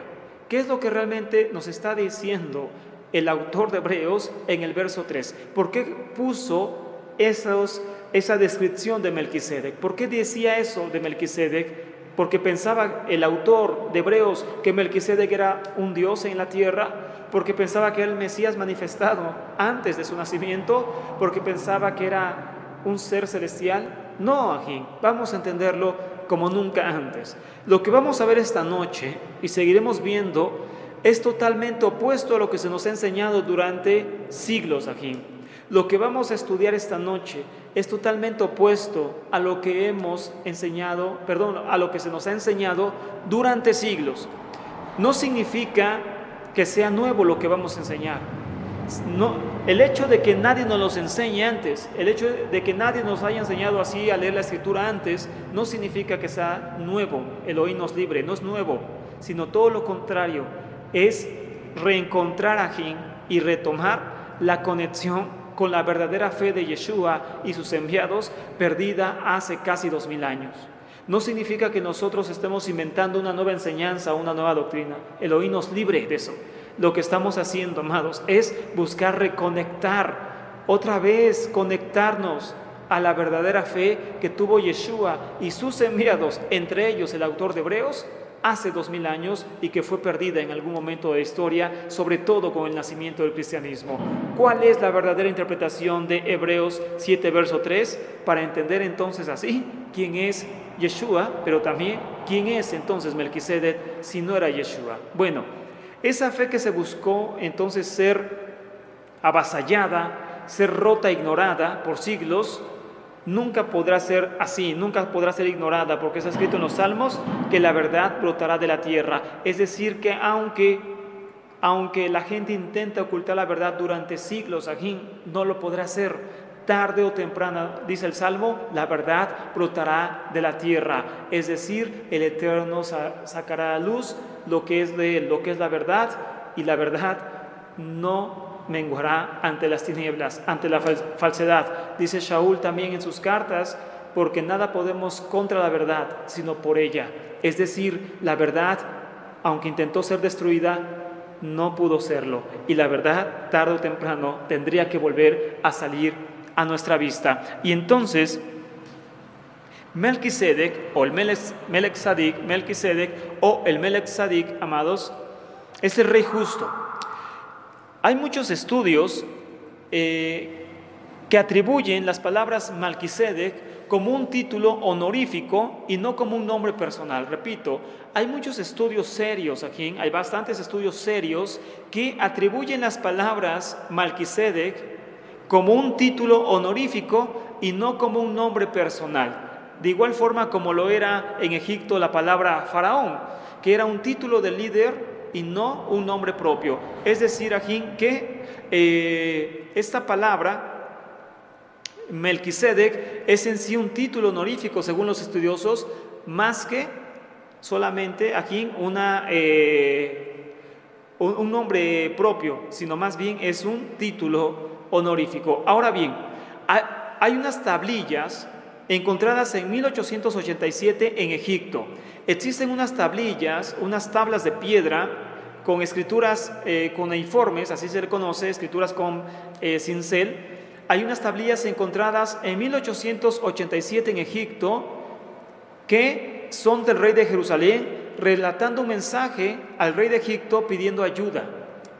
¿Qué es lo que realmente nos está diciendo el autor de Hebreos en el verso 3? ¿Por qué puso esa descripción de Melquisedec? ¿Por qué decía eso de Melquisedec? Porque pensaba el autor de Hebreos que Melquisedec era un dios en la tierra, porque pensaba que era el Mesías manifestado antes de su nacimiento, porque pensaba que era un ser celestial. No, aquí vamos a entenderlo como nunca antes. Lo que vamos a ver esta noche y seguiremos viendo es totalmente opuesto a lo que se nos ha enseñado durante siglos aquí. Lo que vamos a estudiar esta noche es totalmente opuesto a lo que a lo que se nos ha enseñado durante siglos. No significa que sea nuevo lo que vamos a enseñar. No, el hecho de que nadie nos los enseñe antes, el hecho de que nadie nos haya enseñado así a leer la Escritura antes, no significa que sea nuevo, el oírnos libre, no es nuevo, sino todo lo contrario, es reencontrar aquí y retomar la conexión con la verdadera fe de Yeshua y sus enviados, perdida hace casi 2000 años. No significa que nosotros estemos inventando una nueva enseñanza o una nueva doctrina, el oírnos libre de eso. Lo que estamos haciendo, amados, es buscar reconectar, otra vez conectarnos a la verdadera fe que tuvo Yeshua y sus enviados, entre ellos el autor de Hebreos, hace 2000 años y que fue perdida en algún momento de la historia, sobre todo con el nacimiento del cristianismo. ¿Cuál es la verdadera interpretación de Hebreos 7, verso 3? Para entender entonces así quién es Yeshua, pero también quién es entonces Melquisedec si no era Yeshua. Bueno, esa fe que se buscó entonces ser avasallada, ser rota, ignorada por siglos, nunca podrá ser así, nunca podrá ser ignorada, porque está escrito en los Salmos que la verdad brotará de la tierra. Es decir, que aunque la gente intenta ocultar la verdad durante siglos, aquí no lo podrá hacer. Tarde o temprano, dice el Salmo, la verdad brotará de la tierra. Es decir, el Eterno sacará a la luz lo que es de él, lo que es la verdad, y la verdad no menguará ante las tinieblas, ante la falsedad. Dice Shaul también en sus cartas, porque nada podemos contra la verdad, sino por ella. Es decir, la verdad, aunque intentó ser destruida, no pudo serlo. Y la verdad, tarde o temprano, tendría que volver a salir a nuestra vista. Y entonces, Melquisedec, o el Melech Tzaddik, amados, es el rey justo. Hay muchos estudios que atribuyen las palabras Melquisedec como un título honorífico y no como un nombre personal. Repito, hay muchos estudios serios aquí, hay bastantes estudios serios que atribuyen las palabras Melquisedec como un título honorífico y no como un nombre personal. De igual forma como lo era en Egipto la palabra faraón, que era un título de líder y no un nombre propio. Es decir, aquí que esta palabra Melquisedec es en sí un título honorífico según los estudiosos, más que solamente aquí un nombre propio, sino más bien es un título honorífico. Ahora bien, hay unas tablillas encontradas en 1887 en Egipto. Existen unas tablillas, unas tablas de piedra con escrituras cuneiformes, así se le conoce, escrituras con cincel. Hay unas tablillas encontradas en 1887 en Egipto que son del rey de Jerusalén, relatando un mensaje al rey de Egipto pidiendo ayuda.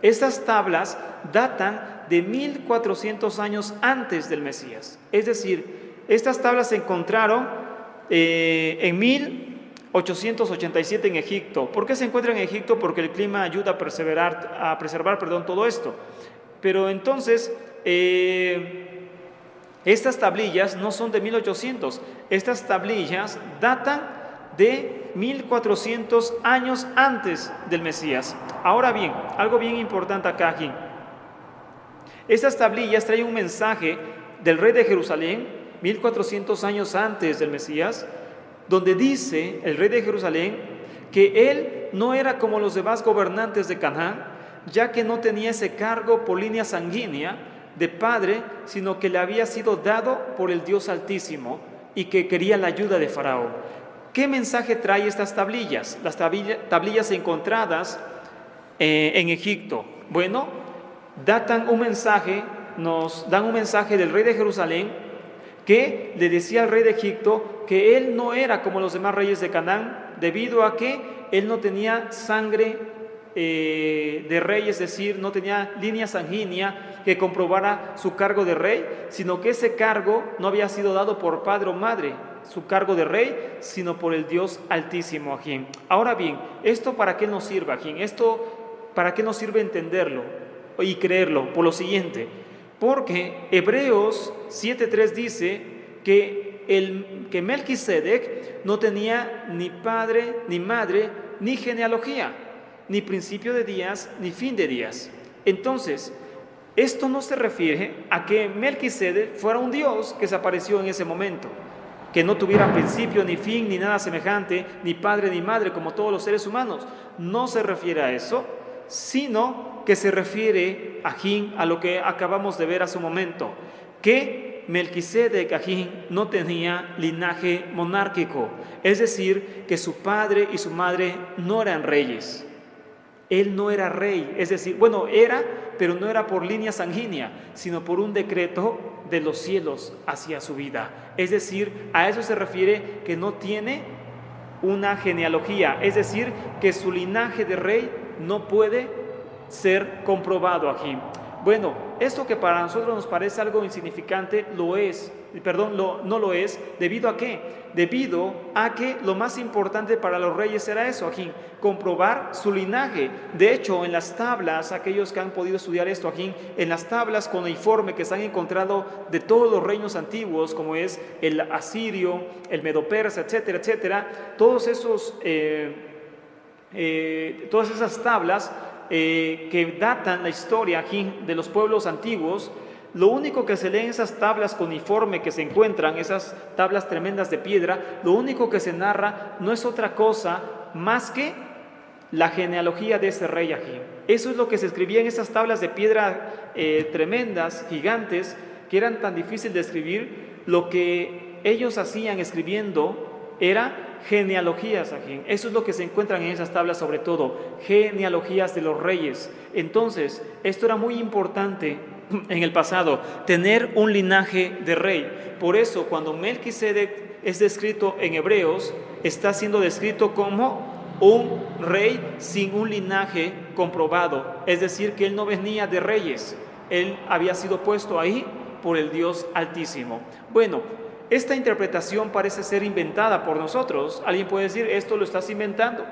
Estas tablas datan de 1400 años antes del Mesías. Es decir, estas tablas se encontraron en 1887 en Egipto. ¿Por qué se encuentra en Egipto? Porque el clima ayuda a preservar todo esto. Pero entonces, estas tablillas no son de 1800, estas tablillas datan de 1400 años antes del Mesías. Ahora bien, algo bien importante acá, aquí. Estas tablillas traen un mensaje del rey de Jerusalén, 1400 años antes del Mesías, donde dice el rey de Jerusalén que él no era como los demás gobernantes de Canaán, ya que no tenía ese cargo por línea sanguínea de padre, sino que le había sido dado por el Dios Altísimo y que quería la ayuda de Faraón. ¿Qué mensaje trae estas tablillas? Las tablillas encontradas en Egipto. Bueno, nos dan un mensaje del rey de Jerusalén que le decía al rey de Egipto que él no era como los demás reyes de Canaán, debido a que él no tenía sangre de rey, es decir, no tenía línea sanguínea que comprobara su cargo de rey, sino que ese cargo no había sido dado por padre o madre, su cargo de rey, sino por el Dios Altísimo. Ajín. Ahora bien, ¿esto para qué nos sirve, Ajín? ¿Esto para qué nos sirve entenderlo y creerlo? Por lo siguiente, porque Hebreos 7:3 dice que Melquisedec no tenía ni padre, ni madre, ni genealogía, ni principio de días, ni fin de días. Entonces, esto no se refiere a que Melquisedec fuera un Dios que se apareció en ese momento, que no tuviera principio, ni fin, ni nada semejante, ni padre, ni madre, como todos los seres humanos. No se refiere a eso, sino que se refiere, Ajín, a lo que acabamos de ver hace un momento, que Melquisedec, Ajín, no tenía linaje monárquico, es decir, que su padre y su madre no eran reyes. Él no era rey, es decir, bueno, era, pero no era por línea sanguínea, sino por un decreto de los cielos hacia su vida. Es decir, a eso se refiere que no tiene una genealogía, es decir, que su linaje de rey no puede ser comprobado aquí. Bueno, esto que para nosotros nos parece algo insignificante, no lo es, ¿debido a qué? Debido a que lo más importante para los reyes era eso, aquí, comprobar su linaje. De hecho, en las tablas, aquellos que han podido estudiar esto aquí, en las tablas con informe que se han encontrado de todos los reinos antiguos, como es el asirio, el medo-persa, etcétera, etcétera, todas esas tablas que datan la historia aquí de los pueblos antiguos, lo único que se lee en esas tablas con informe que se encuentran, esas tablas tremendas de piedra, lo único que se narra no es otra cosa más que la genealogía de ese rey aquí. Eso es lo que se escribía en esas tablas de piedra tremendas, gigantes, que eran tan difíciles de escribir. Lo que ellos hacían escribiendo era genealogías, aquí. Eso es lo que se encuentran en esas tablas, sobre todo, genealogías de los reyes. Entonces, esto era muy importante en el pasado, tener un linaje de rey. Por eso, cuando Melquisedec es descrito en Hebreos, está siendo descrito como un rey sin un linaje comprobado. Es decir, que él no venía de reyes, él había sido puesto ahí por el Dios Altísimo. Bueno, esta interpretación parece ser inventada por nosotros. Alguien puede decir, esto lo estás inventando,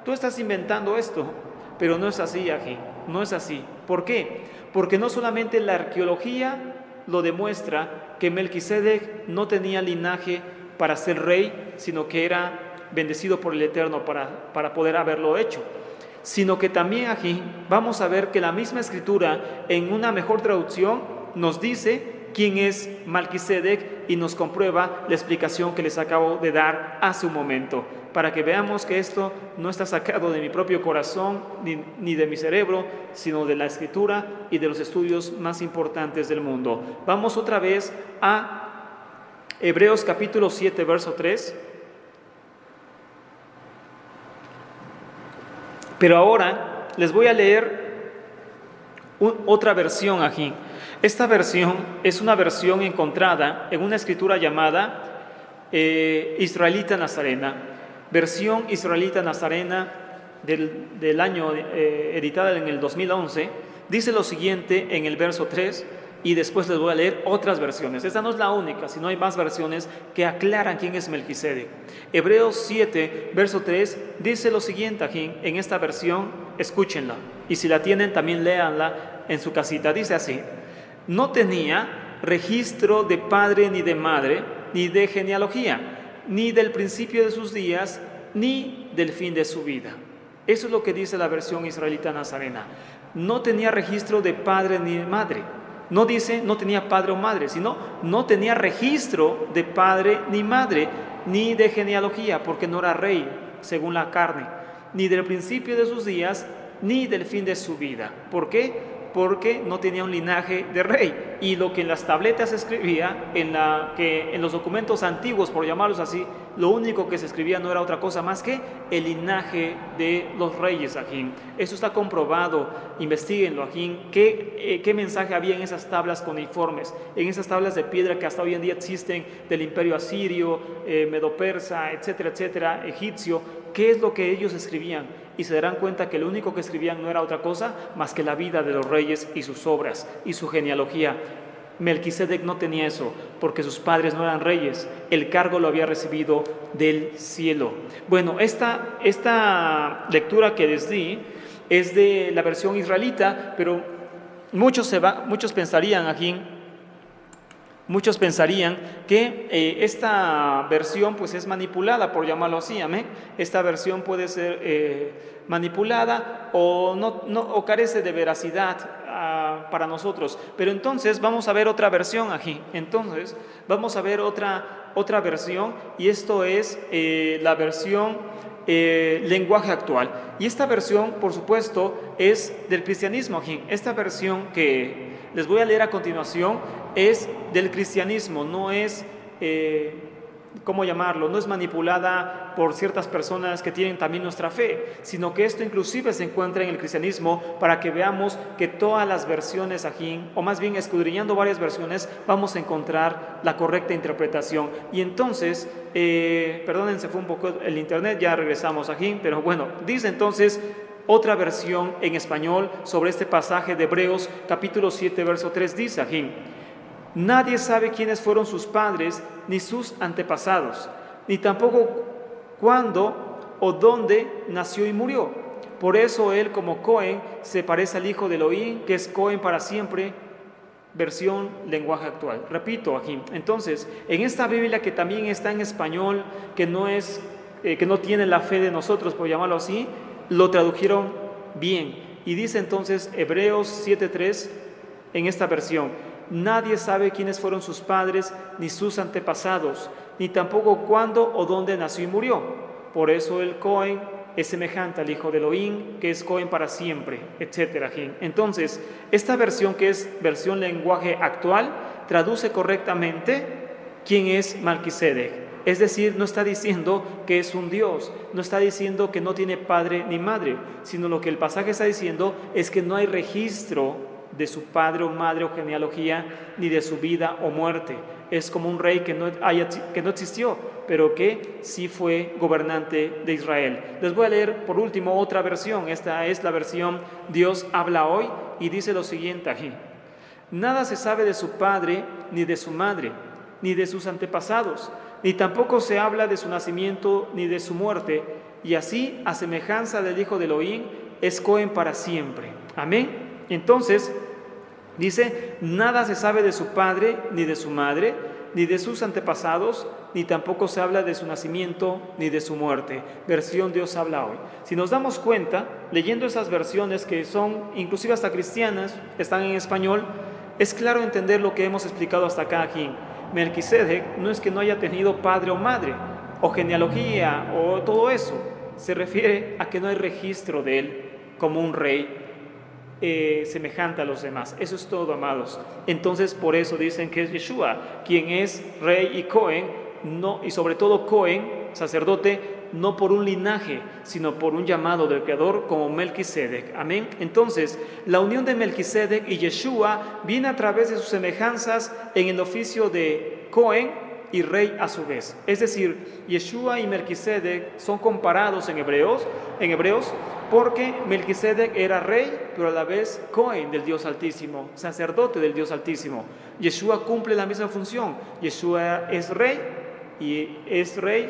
tú estás inventando esto, pero no es así, aquí, no es así. ¿Por qué? Porque no solamente la arqueología lo demuestra que Melquisedec no tenía linaje para ser rey, sino que era bendecido por el Eterno para poder haberlo hecho, sino que también aquí vamos a ver que la misma escritura, en una mejor traducción, nos dice quién es Melquisedec y nos comprueba la explicación que les acabo de dar hace un momento, para que veamos que esto no está sacado de mi propio corazón ni de mi cerebro, sino de la escritura y de los estudios más importantes del mundo. Vamos otra vez a Hebreos capítulo 7, verso 3. Pero ahora les voy a leer otra versión aquí. Esta versión es una versión encontrada en una escritura llamada Israelita Nazarena, versión Israelita Nazarena del año editada en el 2011. Dice lo siguiente en el verso 3: y después les voy a leer otras versiones. Esta no es la única, sino hay más versiones que aclaran quién es Melquisedec. Hebreos 7, verso 3, dice lo siguiente aquí, en esta versión, escúchenla, y si la tienen también léanla en su casita. Dice así: no tenía registro de padre ni de madre, ni de genealogía, ni del principio de sus días, ni del fin de su vida. Eso es lo que dice la versión israelita nazarena. No tenía registro de padre ni de madre. No dice no tenía padre o madre, sino no tenía registro de padre ni madre, ni de genealogía, porque no era rey según la carne, ni del principio de sus días, ni del fin de su vida. ¿Por qué? Porque no tenía un linaje de rey. Y lo que en las tabletas se escribía, en los documentos antiguos, por llamarlos así, lo único que se escribía no era otra cosa más que el linaje de los reyes, ajín. Eso está comprobado, investiguenlo, ajín. ¿Qué mensaje había en esas tablas cuneiformes, en esas tablas de piedra que hasta hoy en día existen del imperio asirio, medo-persa, etcétera, etcétera, egipcio? ¿Qué es lo que ellos escribían? Y se darán cuenta que lo único que escribían no era otra cosa más que la vida de los reyes y sus obras y su genealogía. Melquisedec no tenía eso, porque sus padres no eran reyes, el cargo lo había recibido del cielo. Bueno, esta lectura que les di es de la versión israelita, pero muchos pensarían aquí, muchos pensarían que esta versión pues es manipulada, por llamarlo así, amén. Esta versión puede ser manipulada o carece de veracidad para nosotros. Pero entonces vamos a ver otra versión aquí. Entonces vamos a ver otra versión, y esto es la versión lenguaje actual. Y esta versión, por supuesto, es del cristianismo aquí. Esta versión que les voy a leer a continuación es del cristianismo, no es, ¿cómo llamarlo? No es manipulada por ciertas personas que tienen también nuestra fe, sino que esto inclusive se encuentra en el cristianismo, para que veamos que todas las versiones aquí, o más bien escudriñando varias versiones, vamos a encontrar la correcta interpretación. Y entonces, perdonen, se fue un poco el internet, ya regresamos aquí, pero bueno, dice entonces otra versión en español sobre este pasaje de Hebreos capítulo 7, verso 3, dice aquí: nadie sabe quiénes fueron sus padres ni sus antepasados, ni tampoco cuándo o dónde nació y murió. Por eso él, como Cohen, se parece al hijo de Elohim, que es Cohen para siempre. Versión lenguaje actual. Repito aquí. Entonces, en esta Biblia que también está en español, que no tiene la fe de nosotros, por llamarlo así, lo tradujeron bien. Y dice entonces Hebreos 7:3 en esta versión: nadie sabe quiénes fueron sus padres ni sus antepasados, ni tampoco cuándo o dónde nació y murió. Por eso el Cohen es semejante al hijo de Elohim, que es Cohen para siempre, etcétera. Entonces, esta versión, que es versión lenguaje actual, traduce correctamente quién es Melquisedec. Es decir, no está diciendo que es un Dios, no está diciendo que no tiene padre ni madre, sino lo que el pasaje está diciendo es que no hay registro de su padre o madre o genealogía, ni de su vida o muerte. Es como un rey que no existió, pero que sí fue gobernante de Israel. Les voy a leer por último otra versión. Esta es la versión Dios habla hoy, y dice lo siguiente aquí: nada se sabe de su padre ni de su madre, ni de sus antepasados, ni tampoco se habla de su nacimiento ni de su muerte, y así, a semejanza del hijo de Elohim, es Cohen para siempre. Amén. Entonces, dice, nada se sabe de su padre, ni de su madre, ni de sus antepasados, ni tampoco se habla de su nacimiento, ni de su muerte. Versión Dios habla hoy. Si nos damos cuenta, leyendo esas versiones que son, inclusive hasta cristianas, están en español, es claro entender lo que hemos explicado hasta acá aquí. Melquisedec no es que no haya tenido padre o madre, o genealogía, o todo eso. Se refiere a que no hay registro de él como un rey semejante a los demás. Eso es todo, amados. Entonces, por eso dicen que es Yeshua, quien es rey y Cohen, no, y sobre todo Cohen, sacerdote, no por un linaje, sino por un llamado del Creador, como Melquisedec. Amén. Entonces, la unión de Melquisedec y Yeshua viene a través de sus semejanzas en el oficio de Cohen, y rey a su vez. Es decir, Yeshua y Melquisedec son comparados en Hebreos, porque Melquisedec era rey, pero a la vez Cohen del Dios Altísimo, sacerdote del Dios Altísimo. Yeshua cumple la misma función. Yeshua es rey,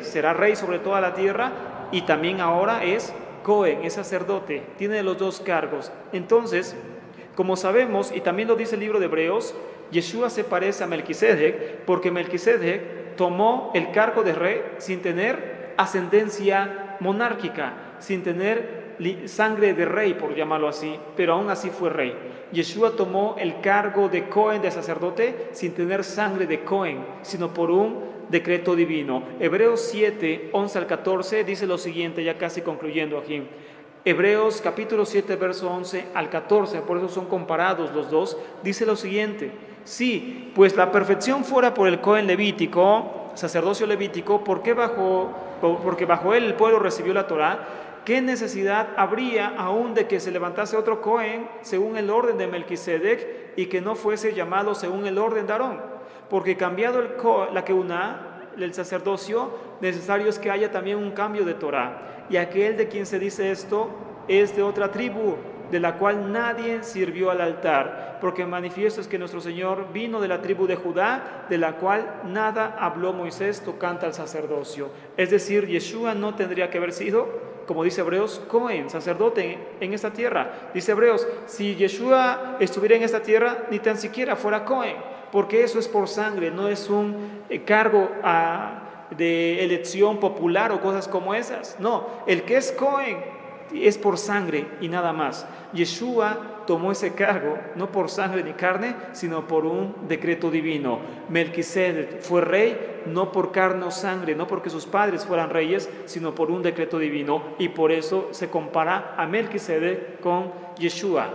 será rey sobre toda la tierra, y también ahora es Cohen, es sacerdote, tiene los dos cargos. Entonces, como sabemos, y también lo dice el libro de Hebreos, Yeshua se parece a Melquisedec, porque Melquisedec tomó el cargo de rey sin tener ascendencia monárquica, sin tener sangre de rey, por llamarlo así, pero aún así fue rey. Yeshua tomó el cargo de Cohen, de sacerdote, sin tener sangre de Cohen, sino por un decreto divino. Hebreos 7, 11 al 14 dice lo siguiente, ya casi concluyendo aquí. Hebreos capítulo 7, verso 11 al 14, por eso son comparados los dos, dice lo siguiente: sí, pues la perfección fuera por el Cohen levítico, sacerdocio levítico, porque bajo él el pueblo recibió la Torá, ¿qué necesidad habría aún de que se levantase otro Cohen según el orden de Melquisedec y que no fuese llamado según el orden de Aarón? Porque cambiado la Keuná, el sacerdocio, necesario es que haya también un cambio de Torá. Y aquel de quien se dice esto es de otra tribu, de la cual nadie sirvió al altar, porque manifiesto es que nuestro Señor vino de la tribu de Judá, de la cual nada habló Moisés tocante al sacerdocio. Es decir, Yeshua no tendría que haber sido, como dice Hebreos, Cohen, sacerdote en esta tierra. Dice Hebreos, si Yeshua estuviera en esta tierra, ni tan siquiera fuera Cohen, porque eso es por sangre, no es un cargo de elección popular o cosas como esas. No, el que es Cohen es por sangre y nada más. Yeshua tomó ese cargo no por sangre ni carne, sino por un decreto divino. Melquisedec fue rey no por carne o sangre, no porque sus padres fueran reyes, sino por un decreto divino, y por eso se compara a Melquisedec con Yeshua,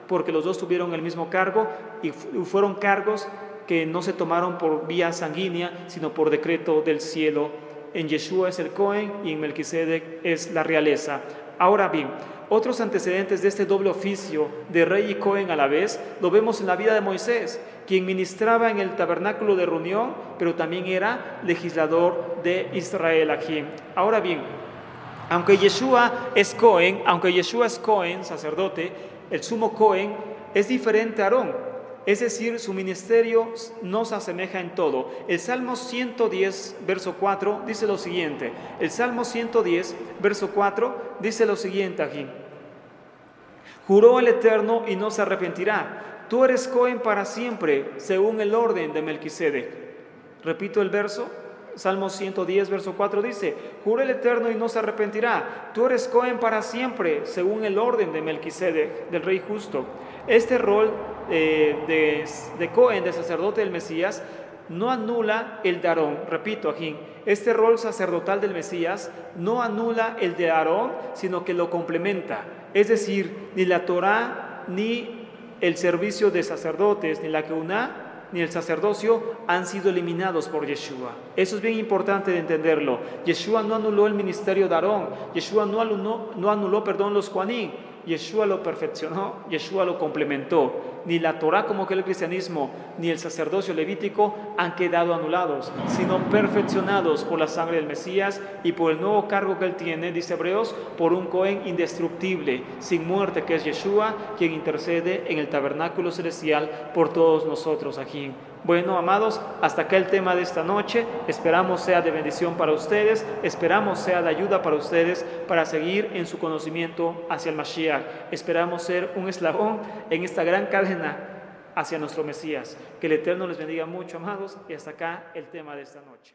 porque los dos tuvieron el mismo cargo y fueron cargos que no se tomaron por vía sanguínea, sino por decreto del cielo. En Yeshua es el Cohen y en Melquisedec es la realeza. Ahora bien, otros antecedentes de este doble oficio de rey y Cohen a la vez lo vemos en la vida de Moisés, quien ministraba en el tabernáculo de reunión, pero también era legislador de Israel aquí. Ahora bien, aunque Yeshua es Cohen, sacerdote, el sumo Cohen es diferente a Aarón. Es decir, su ministerio nos asemeja en todo. El Salmo 110, verso 4, dice lo siguiente. El Salmo 110, verso 4, dice lo siguiente aquí. Juró el Eterno y no se arrepentirá. Tú eres Cohen para siempre, según el orden de Melquisedec. Repito el verso. Salmo 110, verso 4 dice, juró el Eterno y no se arrepentirá. Tú eres Cohen para siempre, según el orden de Melquisedec, del rey justo. Este rol de Cohen, de sacerdote del Mesías, no anula el de Aarón. Repito aquí, este rol sacerdotal del Mesías no anula el de Aarón, sino que lo complementa. Es decir, ni la Torá, ni el servicio de sacerdotes, ni la Keuná, ni el sacerdocio han sido eliminados por Yeshua. Eso es bien importante de entenderlo. Yeshua no anuló el ministerio de Aarón. Yeshua no anuló los Juaní. Yeshua lo perfeccionó, Yeshua lo complementó. Ni la Torá, como que el cristianismo, ni el sacerdocio levítico han quedado anulados, sino perfeccionados por la sangre del Mesías y por el nuevo cargo que él tiene, dice Hebreos, por un Cohen indestructible, sin muerte, que es Yeshua, quien intercede en el tabernáculo celestial por todos nosotros aquí. Bueno, amados, hasta acá el tema de esta noche. Esperamos sea de bendición para ustedes, esperamos sea de ayuda para ustedes para seguir en su conocimiento hacia el Mashiach. Esperamos ser un eslabón en esta gran cadena hacia nuestro Mesías. Que el Eterno les bendiga mucho, amados, y hasta acá el tema de esta noche.